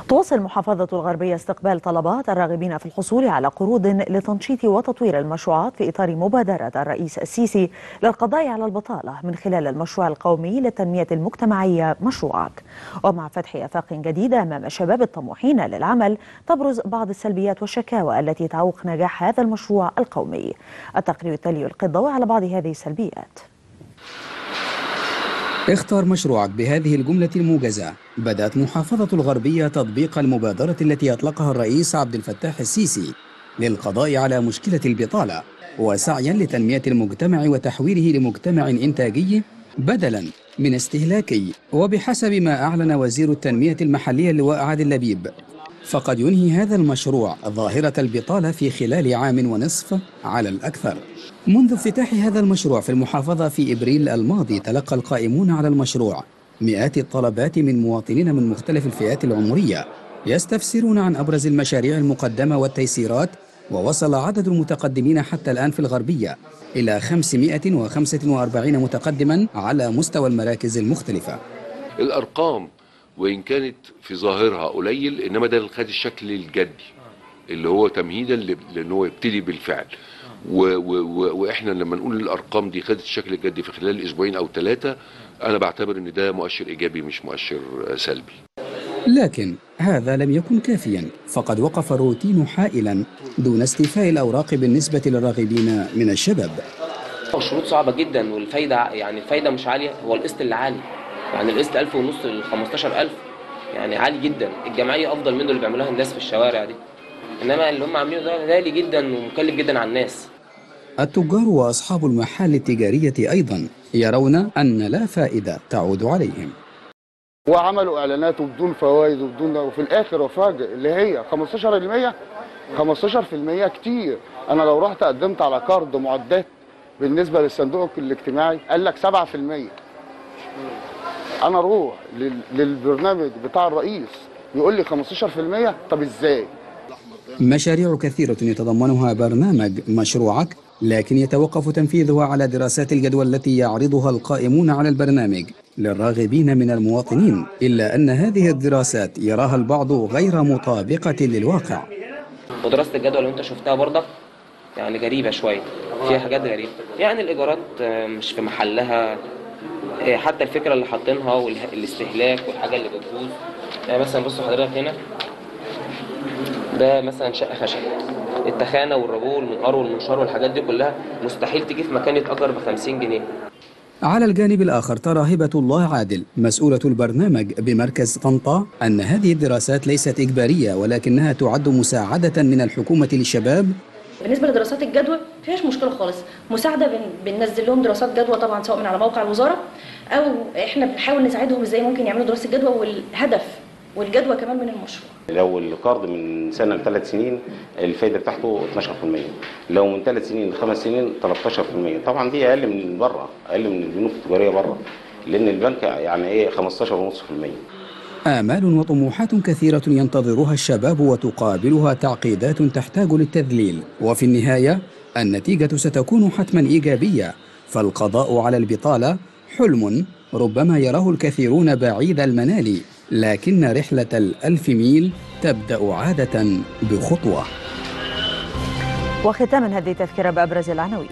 تواصل محافظة الغربية استقبال طلبات الراغبين في الحصول على قروض لتنشيط وتطوير المشروعات في إطار مبادرة الرئيس السيسي للقضاء على البطالة من خلال المشروع القومي للتنمية المجتمعية مشروعك. ومع فتح آفاق جديدة أمام الشباب الطموحين للعمل، تبرز بعض السلبيات والشكاوى التي تعوق نجاح هذا المشروع القومي. التقرير التالي يلقي الضوء على بعض هذه السلبيات. اختار مشروعك بهذه الجملة الموجزة. بدأت محافظة الغربية تطبيق المبادرة التي أطلقها الرئيس عبد الفتاح السيسي للقضاء على مشكلة البطالة، وسعيا لتنمية المجتمع وتحويله لمجتمع إنتاجي بدلا من استهلاكي. وبحسب ما أعلن وزير التنمية المحلية اللواء عادل لبيب، فقد ينهي هذا المشروع ظاهرة البطالة في خلال عام ونصف على الأكثر. منذ افتتاح هذا المشروع في المحافظة في إبريل الماضي، تلقى القائمون على المشروع مئات الطلبات من مواطنين من مختلف الفئات العمرية يستفسرون عن أبرز المشاريع المقدمة والتيسيرات، ووصل عدد المتقدمين حتى الآن في الغربية إلى 545 متقدما على مستوى المراكز المختلفة. الأرقام وإن كانت في ظاهرها قليل، إنما ده خد الشكل الجدي اللي هو تمهيدا لأنه هو يبتدي بالفعل. واحنا لما نقول الارقام دي خدت الشكل الجدي في خلال اسبوعين او 3، انا بعتبر ان ده مؤشر ايجابي مش مؤشر سلبي. لكن هذا لم يكن كافيا، فقد وقف الروتين حائلا دون استيفاء الاوراق بالنسبه للراغبين من الشباب. الشروط صعبه جدا، والفايده الفايده مش عاليه. هو القسط اللي عالي، يعني القسط 1000 ونص ل 15000، يعني عالي جدا. الجمعيه افضل منه اللي بيعملوها الناس في الشوارع دي، انما اللي هم عاملينه ده غالي جدا ومكلف جدا على الناس. التجار واصحاب المحال التجاريه ايضا يرون ان لا فائده تعود عليهم. وعملوا اعلانات وبدون فوائد وفي الاخر وفاجئ اللي هي 15% كتير. انا لو رحت قدمت على كارد معدات بالنسبه للصندوق الاجتماعي قال لك 7%. انا اروح للبرنامج بتاع الرئيس يقول لي 15%. طب ازاي؟ مشاريع كثيرة يتضمنها برنامج مشروعك، لكن يتوقف تنفيذها على دراسات الجدوى التي يعرضها القائمون على البرنامج للراغبين من المواطنين، إلا أن هذه الدراسات يراها البعض غير مطابقة للواقع. ودراسة الجدوى لو أنت شفتها برضك يعني غريبة شوية، فيها حاجات غريبة. يعني الإيجارات مش في محلها، حتى الفكرة اللي حاطينها والاستهلاك والحاجة اللي بتبوظ. يعني مثلا بصوا حضرتك هنا، ده مثلا شقه خشب، التخانه والرجول والمنقار والمنشار والحاجات دي كلها مستحيل تيجي في مكان يتأجر ب 50 جنيه. على الجانب الآخر ترى هبة الله عادل مسؤولة البرنامج بمركز طنطا أن هذه الدراسات ليست إجبارية، ولكنها تعد مساعدة من الحكومة للشباب. بالنسبه لدراسات الجدوى مفيهاش مشكله خالص، مساعده بننزل لهم دراسات جدوى طبعا سواء من على موقع الوزاره، او احنا بنحاول نساعدهم ازاي ممكن يعملوا دراسه جدوى، والهدف والجدوى كمان من المشروع. لو القرض من سنه ل3 سنين الفايده بتاعته 12%، لو من 3 سنين ل5 سنين 13%. طبعا دي اقل من بره، اقل من البنوك التجاريه بره، لان البنك يعني 15.5%. آمال وطموحات كثيرة ينتظرها الشباب وتقابلها تعقيدات تحتاج للتذليل، وفي النهاية النتيجة ستكون حتما إيجابية، فالقضاء على البطالة حلم ربما يراه الكثيرون بعيد المنال، لكن رحلة ال1000 ميل تبدأ عادة بخطوة. وختاما هذه تذكرة بأبرز العناوين.